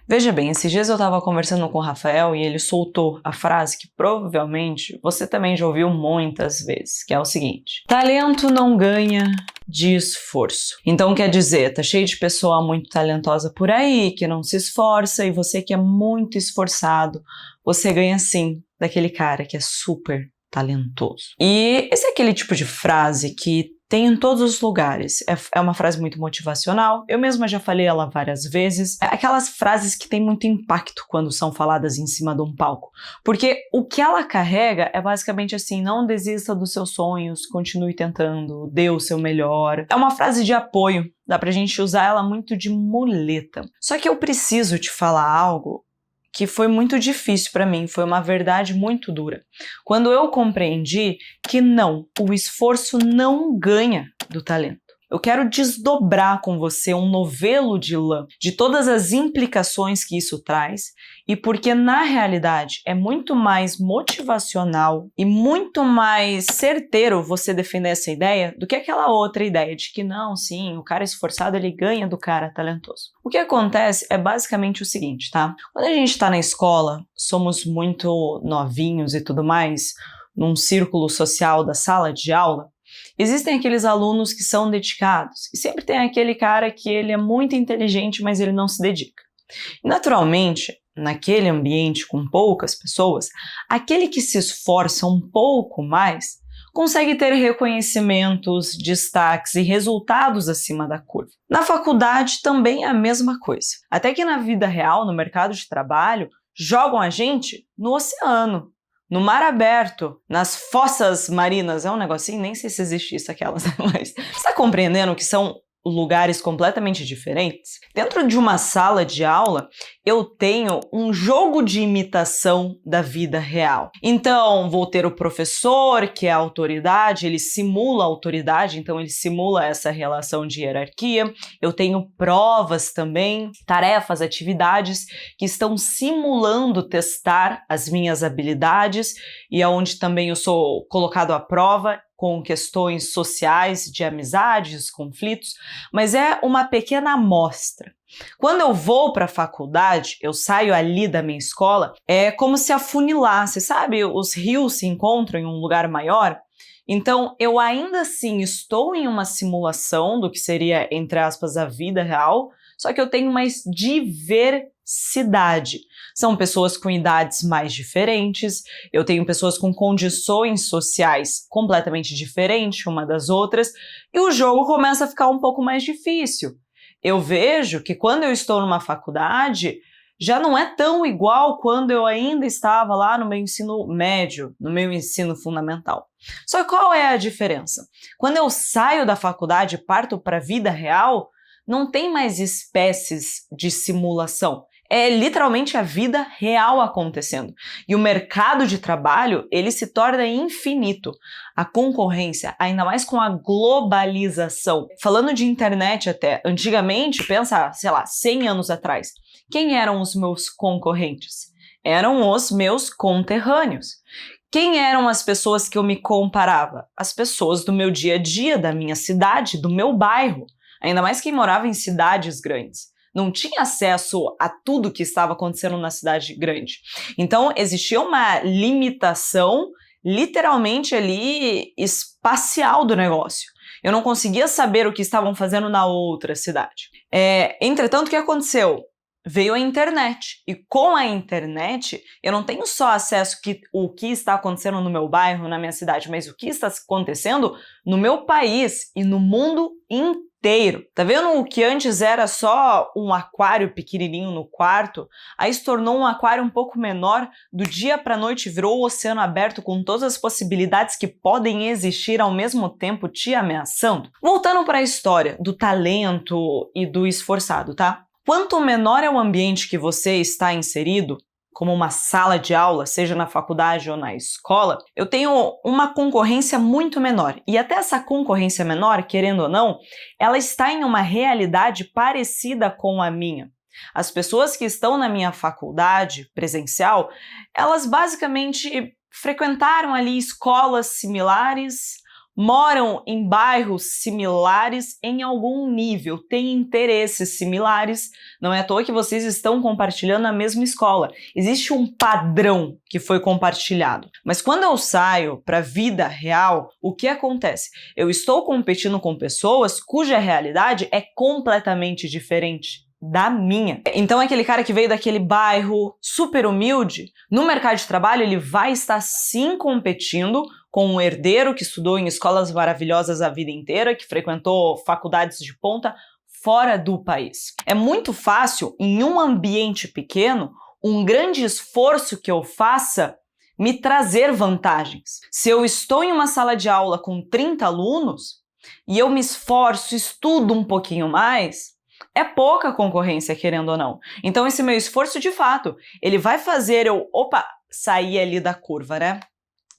Veja bem, esses dias eu estava conversando com o Rafael e ele soltou a frase que provavelmente você também já ouviu muitas vezes, que é o seguinte: talento não ganha de esforço. Então quer dizer, tá cheio de pessoa muito talentosa por aí, que não se esforça, e você que é muito esforçado, você ganha sim daquele cara que é super talentoso. E esse é aquele tipo de frase que tem em todos os lugares. É uma frase muito motivacional. Eu mesma já falei ela várias vezes. É aquelas frases que têm muito impacto quando são faladas em cima de um palco. Porque o que ela carrega é basicamente assim: não desista dos seus sonhos, continue tentando, dê o seu melhor. É uma frase de apoio. Dá pra gente usar ela muito de muleta. Só que eu preciso te falar algo que foi muito difícil para mim, foi uma verdade muito dura. Quando eu compreendi que não, o esforço não ganha do talento. Eu quero desdobrar com você um novelo de lã de todas as implicações que isso traz e porque na realidade é muito mais motivacional e muito mais certeiro você defender essa ideia do que aquela outra ideia de que não, sim, o cara esforçado ele ganha do cara talentoso. O que acontece é basicamente o seguinte, tá? Quando a gente tá na escola, somos muito novinhos e tudo mais, num círculo social da sala de aula, existem aqueles alunos que são dedicados e sempre tem aquele cara que ele é muito inteligente, mas ele não se dedica. E, naturalmente, naquele ambiente com poucas pessoas, aquele que se esforça um pouco mais consegue ter reconhecimentos, destaques e resultados acima da curva. Na faculdade também é a mesma coisa. Até que na vida real, no mercado de trabalho, jogam a gente no oceano, no mar aberto, nas fossas marinas. É um negocinho, nem sei se existe isso aquelas, mas você está compreendendo que são lugares completamente diferentes? Dentro de uma sala de aula, eu tenho um jogo de imitação da vida real. Então, vou ter o professor, que é a autoridade, ele simula a autoridade, então ele simula essa relação de hierarquia. Eu tenho provas também, tarefas, atividades que estão simulando testar as minhas habilidades e aonde também eu sou colocado à prova com questões sociais, de amizades, conflitos, mas é uma pequena amostra. Quando eu vou para a faculdade, eu saio ali da minha escola, é como se afunilasse, sabe? Os rios se encontram em um lugar maior. Então, eu ainda assim estou em uma simulação do que seria, entre aspas, a vida real, só que eu tenho mais diversidade. São pessoas com idades mais diferentes, eu tenho pessoas com condições sociais completamente diferentes uma das outras, e o jogo começa a ficar um pouco mais difícil. Eu vejo que quando eu estou numa faculdade, já não é tão igual quando eu ainda estava lá no meu ensino médio, no meu ensino fundamental. Só que qual é a diferença? Quando eu saio da faculdade e parto para a vida real, não tem mais espécies de simulação. É literalmente a vida real acontecendo. E o mercado de trabalho, ele se torna infinito. A concorrência, ainda mais com a globalização. Falando de internet até, antigamente, pensa, sei lá, 100 anos atrás, quem eram os meus concorrentes? Eram os meus conterrâneos. Quem eram as pessoas que eu me comparava? As pessoas do meu dia a dia, da minha cidade, do meu bairro. Ainda mais quem morava em cidades grandes. Não tinha acesso a tudo que estava acontecendo na cidade grande. Então, existia uma limitação, literalmente ali, espacial do negócio. Eu não conseguia saber o que estavam fazendo na outra cidade. Entretanto, o que aconteceu? Veio a internet. E com a internet, eu não tenho só acesso ao que está acontecendo no meu bairro, na minha cidade, mas o que está acontecendo no meu país e no mundo inteiro. Tá vendo o que antes era só um aquário pequenininho no quarto? Aí se tornou um aquário um pouco menor, do dia para a noite virou o oceano aberto com todas as possibilidades que podem existir ao mesmo tempo te ameaçando? Voltando para a história do talento e do esforçado, tá? Quanto menor é o ambiente que você está inserido, como uma sala de aula, seja na faculdade ou na escola, eu tenho uma concorrência muito menor. E até essa concorrência menor, querendo ou não, ela está em uma realidade parecida com a minha. As pessoas que estão na minha faculdade presencial, elas basicamente frequentaram ali escolas similares, moram em bairros similares em algum nível, têm interesses similares. Não é à toa que vocês estão compartilhando a mesma escola. Existe um padrão que foi compartilhado. Mas quando eu saio para a vida real, o que acontece? Eu estou competindo com pessoas cuja realidade é completamente diferente da minha. Então aquele cara que veio daquele bairro super humilde, no mercado de trabalho ele vai estar sim competindo com um herdeiro que estudou em escolas maravilhosas a vida inteira, que frequentou faculdades de ponta fora do país. É muito fácil, em um ambiente pequeno, um grande esforço que eu faça me trazer vantagens. Se eu estou em uma sala de aula com 30 alunos e eu me esforço, estudo um pouquinho mais, é pouca concorrência, querendo ou não. Então esse meu esforço, de fato, ele vai fazer eu, sair ali da curva, né?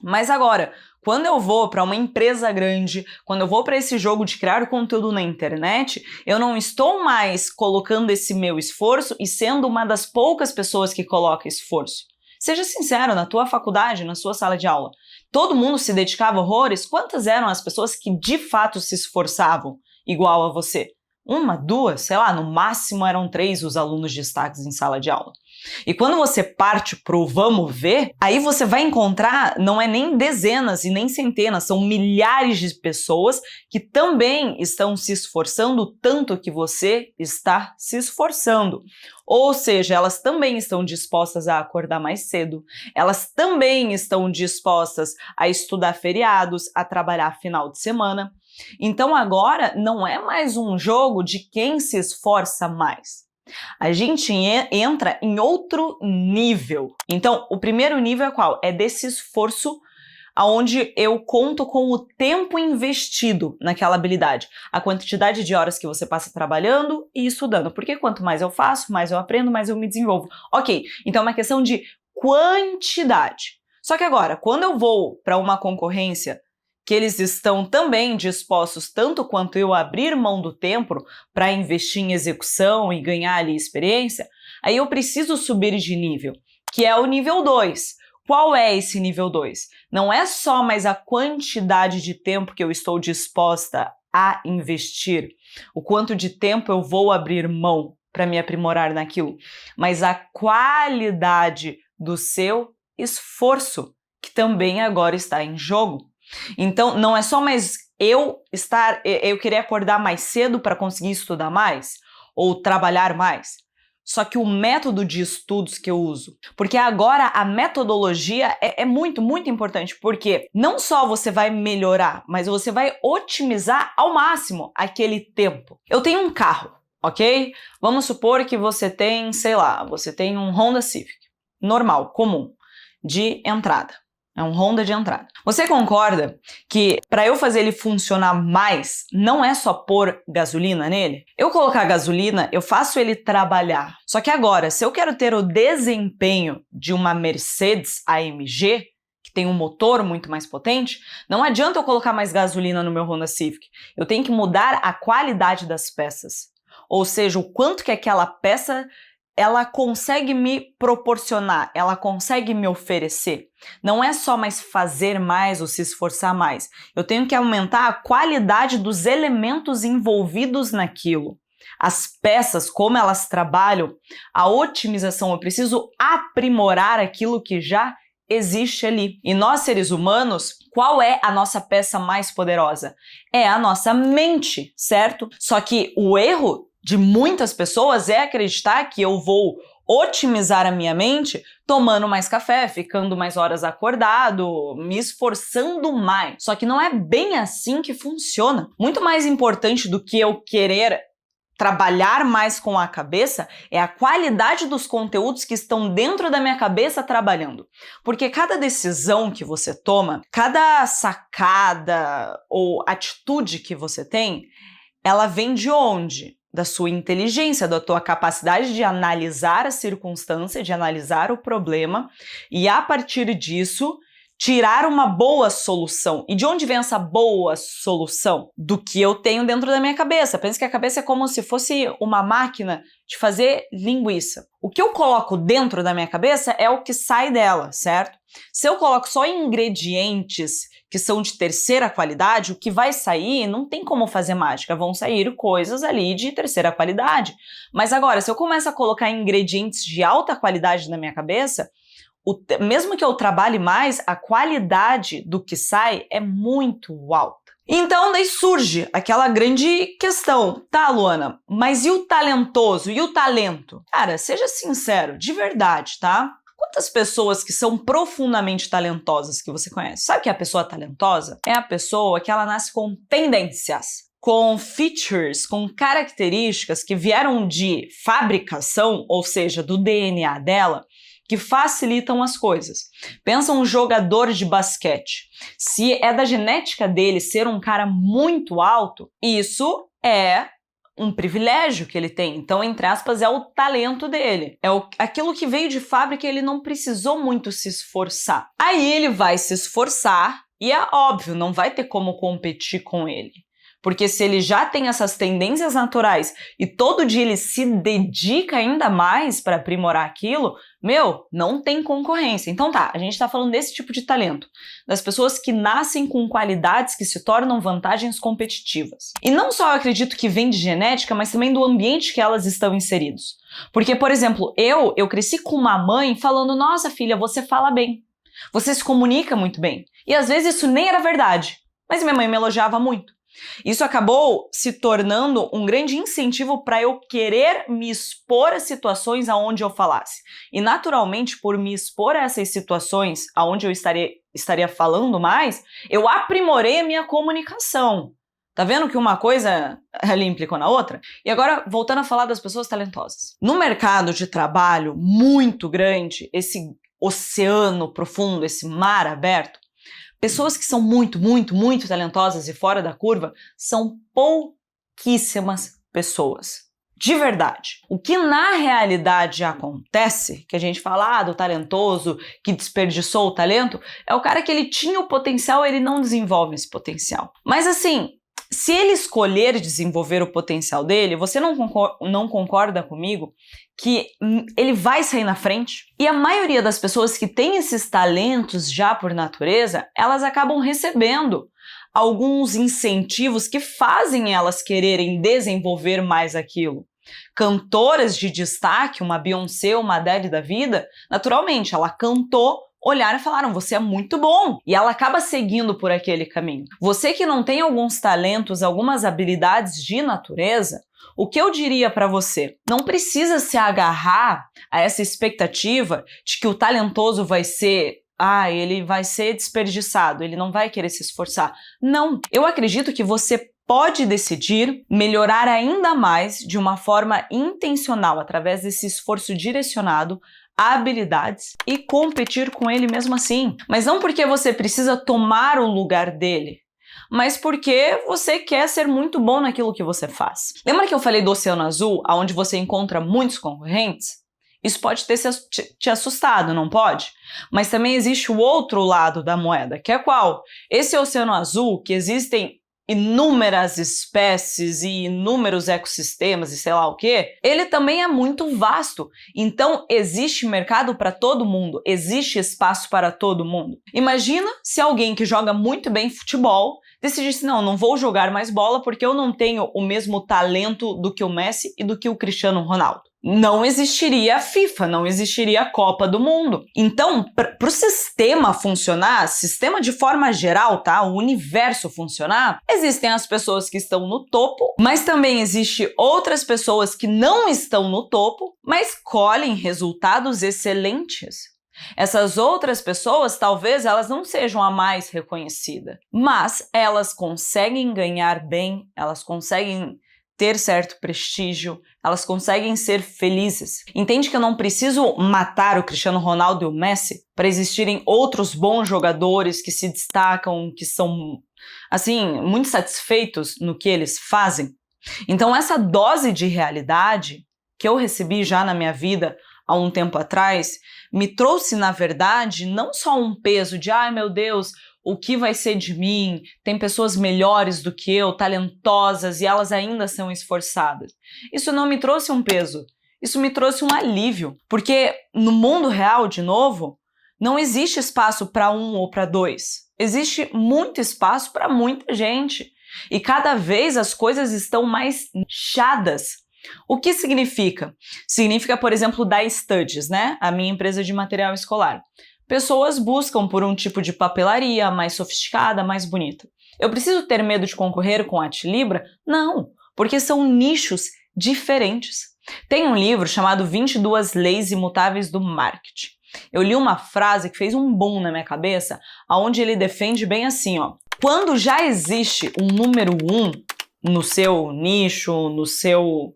Mas agora, quando eu vou para uma empresa grande, quando eu vou para esse jogo de criar conteúdo na internet, eu não estou mais colocando esse meu esforço e sendo uma das poucas pessoas que coloca esforço. Seja sincero, na tua faculdade, na sua sala de aula, todo mundo se dedicava horrores? Quantas eram as pessoas que de fato se esforçavam igual a você? 1, 2, sei lá, no máximo eram 3 os alunos destaques em sala de aula. E quando você parte pro vamos ver, aí você vai encontrar, não é nem dezenas e nem centenas, são milhares de pessoas que também estão se esforçando tanto que você está se esforçando. Ou seja, elas também estão dispostas a acordar mais cedo, elas também estão dispostas a estudar feriados, a trabalhar final de semana. Então agora não é mais um jogo de quem se esforça mais. A gente entra em outro nível. Então, o primeiro nível é qual? É desse esforço onde eu conto com o tempo investido naquela habilidade, a quantidade de horas que você passa trabalhando e estudando, porque quanto mais eu faço, mais eu aprendo, mais eu me desenvolvo. Ok, então é uma questão de quantidade. Só que agora, quando eu vou para uma concorrência que eles estão também dispostos, tanto quanto eu, a abrir mão do tempo para investir em execução e ganhar ali experiência, aí eu preciso subir de nível, que é o nível 2. Qual é esse nível 2? Não é só mais a quantidade de tempo que eu estou disposta a investir, o quanto de tempo eu vou abrir mão para me aprimorar naquilo, mas a qualidade do seu esforço, que também agora está em jogo. Então, não é só mais eu querer acordar mais cedo para conseguir estudar mais ou trabalhar mais. Só que o método de estudos que eu uso, porque agora a metodologia é muito, muito importante, porque não só você vai melhorar, mas você vai otimizar ao máximo aquele tempo. Eu tenho um carro, ok? Vamos supor que você tem, sei lá, você tem um Honda Civic, normal, comum, de entrada. É um Honda de entrada. Você concorda que para eu fazer ele funcionar mais, não é só pôr gasolina nele? Eu colocar gasolina, eu faço ele trabalhar. Só que agora, se eu quero ter o desempenho de uma Mercedes AMG, que tem um motor muito mais potente, não adianta eu colocar mais gasolina no meu Honda Civic. Eu tenho que mudar a qualidade das peças. Ou seja, o quanto que aquela peça ela consegue me proporcionar, ela consegue me oferecer. Não é só mais fazer mais ou se esforçar mais. Eu tenho que aumentar a qualidade dos elementos envolvidos naquilo. As peças, como elas trabalham, a otimização, eu preciso aprimorar aquilo que já existe ali. E nós, seres humanos, qual é a nossa peça mais poderosa? É a nossa mente, certo? Só que o erro de muitas pessoas é acreditar que eu vou otimizar a minha mente tomando mais café, ficando mais horas acordado, me esforçando mais. Só que não é bem assim que funciona. Muito mais importante do que eu querer trabalhar mais com a cabeça é a qualidade dos conteúdos que estão dentro da minha cabeça trabalhando. Porque cada decisão que você toma, cada sacada ou atitude que você tem, ela vem de onde? Da sua inteligência, da tua capacidade de analisar a circunstância, de analisar o problema e, a partir disso, tirar uma boa solução. E de onde vem essa boa solução? Do que eu tenho dentro da minha cabeça. Pensa que a cabeça é como se fosse uma máquina de fazer linguiça. O que eu coloco dentro da minha cabeça é o que sai dela, certo? Se eu coloco só ingredientes que são de terceira qualidade, o que vai sair não tem como fazer mágica, vão sair coisas ali de terceira qualidade. Mas agora, se eu começo a colocar ingredientes de alta qualidade na minha cabeça, mesmo que eu trabalhe mais, a qualidade do que sai é muito alta. Então, daí surge aquela grande questão. Tá, Luana, mas e o talentoso? E o talento? Cara, seja sincero, de verdade, tá? Quantas pessoas que são profundamente talentosas que você conhece? Sabe que a pessoa talentosa é a pessoa que ela nasce com tendências, com features, com características que vieram de fabricação, ou seja, do DNA dela, que facilitam as coisas. Pensa um jogador de basquete. Se é da genética dele ser um cara muito alto, isso é um privilégio que ele tem. Então, entre aspas, é o talento dele. É aquilo que veio de fábrica, ele não precisou muito se esforçar. Aí ele vai se esforçar e é óbvio, não vai ter como competir com ele. Porque se ele já tem essas tendências naturais e todo dia ele se dedica ainda mais para aprimorar aquilo, não tem concorrência. Então tá, a gente tá falando desse tipo de talento, das pessoas que nascem com qualidades que se tornam vantagens competitivas. E não só eu acredito que vem de genética, mas também do ambiente que elas estão inseridos. Porque, por exemplo, eu cresci com uma mãe falando, nossa filha, você fala bem, você se comunica muito bem. E às vezes isso nem era verdade, mas minha mãe me elogiava muito. Isso acabou se tornando um grande incentivo para eu querer me expor a situações aonde eu falasse. E naturalmente, por me expor a essas situações aonde eu estaria falando mais, eu aprimorei a minha comunicação. Tá vendo que uma coisa ali implicou na outra? E agora, voltando a falar das pessoas talentosas. No mercado de trabalho muito grande, esse oceano profundo, esse mar aberto, pessoas que são muito, muito, muito talentosas e fora da curva são pouquíssimas pessoas. De verdade. O que na realidade acontece, que a gente fala do talentoso que desperdiçou o talento, é o cara que ele tinha o potencial, ele não desenvolve esse potencial. Mas assim, se ele escolher desenvolver o potencial dele, você não concorda comigo que ele vai sair na frente? E a maioria das pessoas que têm esses talentos já por natureza, elas acabam recebendo alguns incentivos que fazem elas quererem desenvolver mais aquilo. Cantoras de destaque, uma Beyoncé, uma Adele da vida, naturalmente, ela cantou, olharam e falaram, você é muito bom, e ela acaba seguindo por aquele caminho. Você que não tem alguns talentos, algumas habilidades de natureza, o que eu diria para você? Não precisa se agarrar a essa expectativa de que o talentoso vai ser, ele vai ser desperdiçado, ele não vai querer se esforçar. Não, eu acredito que você pode decidir melhorar ainda mais de uma forma intencional, através desse esforço direcionado, habilidades e competir com ele mesmo assim. Mas não porque você precisa tomar o lugar dele, mas porque você quer ser muito bom naquilo que você faz. Lembra que eu falei do Oceano Azul, onde você encontra muitos concorrentes? Isso pode ter te assustado, não pode? Mas também existe o outro lado da moeda, que é qual? Esse Oceano Azul, que existem inúmeras espécies e inúmeros ecossistemas e sei lá o que, ele também é muito vasto. Então existe mercado para todo mundo, existe espaço para todo mundo. Imagina se alguém que joga muito bem futebol decidisse, não vou jogar mais bola porque eu não tenho o mesmo talento do que o Messi e do que o Cristiano Ronaldo. Não existiria a FIFA, não existiria a Copa do Mundo. Então, para o sistema funcionar, sistema de forma geral, tá? O universo funcionar, existem as pessoas que estão no topo, mas também existe outras pessoas que não estão no topo, mas colhem resultados excelentes. Essas outras pessoas, talvez elas não sejam a mais reconhecida, mas elas conseguem ganhar bem, elas conseguem ter certo prestígio, elas conseguem ser felizes. Entende que eu não preciso matar o Cristiano Ronaldo e o Messi para existirem outros bons jogadores que se destacam, que são, assim, muito satisfeitos no que eles fazem? Então essa dose de realidade que eu recebi já na minha vida há um tempo atrás, me trouxe, na verdade, não só um peso de, ai meu Deus, o que vai ser de mim? Tem pessoas melhores do que eu, talentosas, e elas ainda são esforçadas. Isso não me trouxe um peso, isso me trouxe um alívio, porque no mundo real, de novo, não existe espaço para um ou para dois. Existe muito espaço para muita gente. E cada vez as coisas estão mais nichadas. O que significa? Significa, por exemplo, da Studies, né? A minha empresa de material escolar. Pessoas buscam por um tipo de papelaria mais sofisticada, mais bonita. Eu preciso ter medo de concorrer com a Atlibra? Não, porque são nichos diferentes. Tem um livro chamado 22 Leis Imutáveis do Marketing. Eu li uma frase que fez um boom na minha cabeça, onde ele defende bem assim, ó. Quando já existe um número 1 no seu nicho, no seu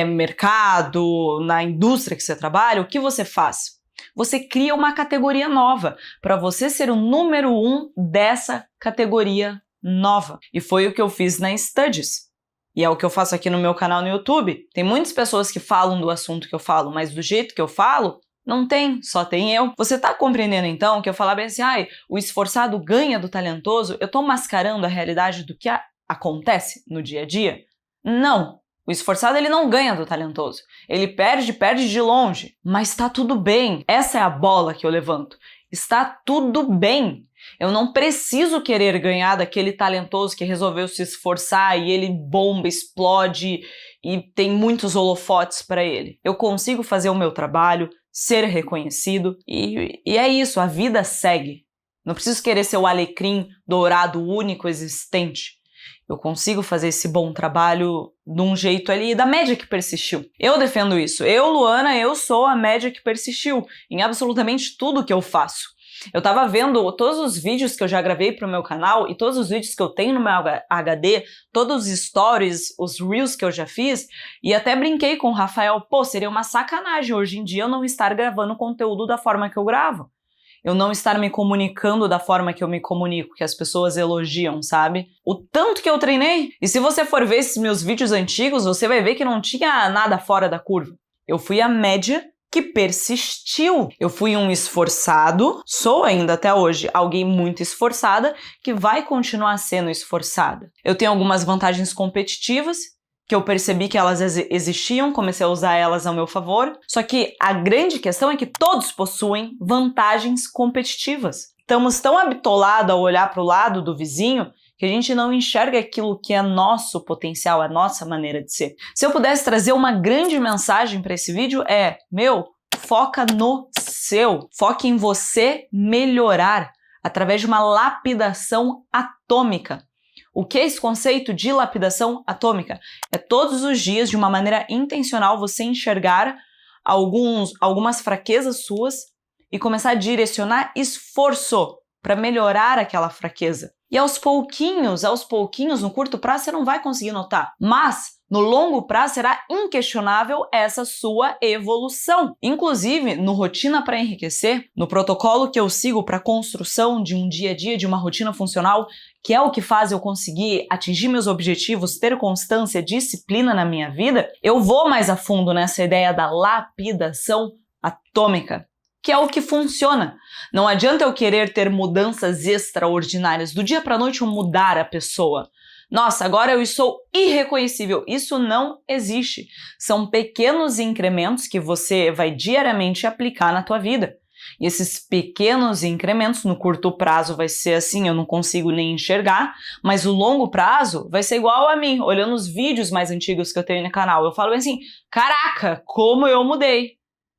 mercado, na indústria que você trabalha, o que você faz? Você cria uma categoria nova para você ser o número 1 dessa categoria nova. E foi o que eu fiz na Studies. E é o que eu faço aqui no meu canal no YouTube. Tem muitas pessoas que falam do assunto que eu falo, mas do jeito que eu falo, não tem, só tem eu. Você tá compreendendo então que eu falar bem assim, o esforçado ganha do talentoso, eu tô mascarando a realidade do que acontece no dia a dia? Não. O esforçado ele não ganha do talentoso. Ele perde de longe. Mas tá tudo bem. Essa é a bola que eu levanto. Está tudo bem. Eu não preciso querer ganhar daquele talentoso que resolveu se esforçar e ele bomba, explode e tem muitos holofotes para ele. Eu consigo fazer o meu trabalho, ser reconhecido e é isso, a vida segue. Não preciso querer ser o alecrim dourado único existente. Eu consigo fazer esse bom trabalho de um jeito ali da média que persistiu. Eu defendo isso. Eu, Luana, eu sou a média que persistiu em absolutamente tudo que eu faço. Eu tava vendo todos os vídeos que eu já gravei pro meu canal e todos os vídeos que eu tenho no meu HD, todos os stories, os reels que eu já fiz, e até brinquei com o Rafael, seria uma sacanagem hoje em dia eu não estar gravando conteúdo da forma que eu gravo. Eu não estar me comunicando da forma que eu me comunico, que as pessoas elogiam, sabe? O tanto que eu treinei. E se você for ver esses meus vídeos antigos, você vai ver que não tinha nada fora da curva. Eu fui a média que persistiu. Eu fui um esforçado, sou ainda até hoje alguém muito esforçada, que vai continuar sendo esforçada. Eu tenho algumas vantagens competitivas, que eu percebi que elas existiam, comecei a usar elas ao meu favor. Só que a grande questão é que todos possuem vantagens competitivas. Estamos tão habitolados a olhar para o lado do vizinho que a gente não enxerga aquilo que é nosso potencial, a nossa maneira de ser. Se eu pudesse trazer uma grande mensagem para esse vídeo foca no seu. Foque em você melhorar através de uma lapidação atômica. O que é esse conceito de lapidação atômica? É todos os dias, de uma maneira intencional, você enxergar algumas fraquezas suas e começar a direcionar esforço para melhorar aquela fraqueza. E aos pouquinhos, no curto prazo, você não vai conseguir notar. Mas, no longo prazo, será inquestionável essa sua evolução. Inclusive, no Rotina para Enriquecer, no protocolo que eu sigo para a construção de um dia a dia, de uma rotina funcional, que é o que faz eu conseguir atingir meus objetivos, ter constância, disciplina na minha vida, eu vou mais a fundo nessa ideia da lapidação atômica, que é o que funciona. Não adianta eu querer ter mudanças extraordinárias, do dia para a noite eu mudar a pessoa. Nossa, agora eu sou irreconhecível. Isso não existe. São pequenos incrementos que você vai diariamente aplicar na tua vida. E esses pequenos incrementos, no curto prazo vai ser assim, eu não consigo nem enxergar, mas o longo prazo vai ser igual a mim, olhando os vídeos mais antigos que eu tenho no canal. Eu falo assim, caraca, como eu mudei.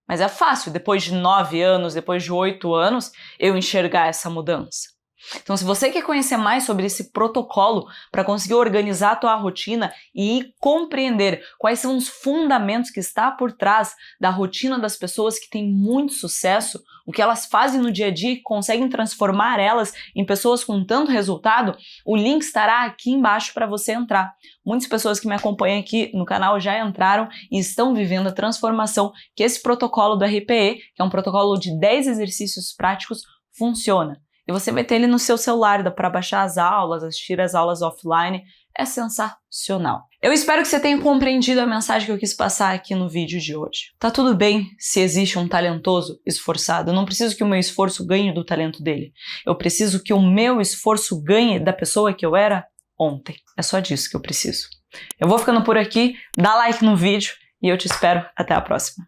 Mas é fácil, depois de 9 anos, depois de 8 anos, eu enxergar essa mudança. Então, se você quer conhecer mais sobre esse protocolo para conseguir organizar a tua rotina e compreender quais são os fundamentos que está por trás da rotina das pessoas que têm muito sucesso, o que elas fazem no dia a dia e conseguem transformar elas em pessoas com tanto resultado, o link estará aqui embaixo para você entrar. Muitas pessoas que me acompanham aqui no canal já entraram e estão vivendo a transformação que esse protocolo do RPE, que é um protocolo de 10 exercícios práticos, funciona. E você vai ter ele no seu celular, dá para baixar as aulas, assistir as aulas offline, é sensacional. Eu espero que você tenha compreendido a mensagem que eu quis passar aqui no vídeo de hoje. Tá tudo bem se existe um talentoso esforçado. Eu não preciso que o meu esforço ganhe do talento dele. Eu preciso que o meu esforço ganhe da pessoa que eu era ontem. É só disso que eu preciso. Eu vou ficando por aqui, dá like no vídeo e eu te espero até a próxima.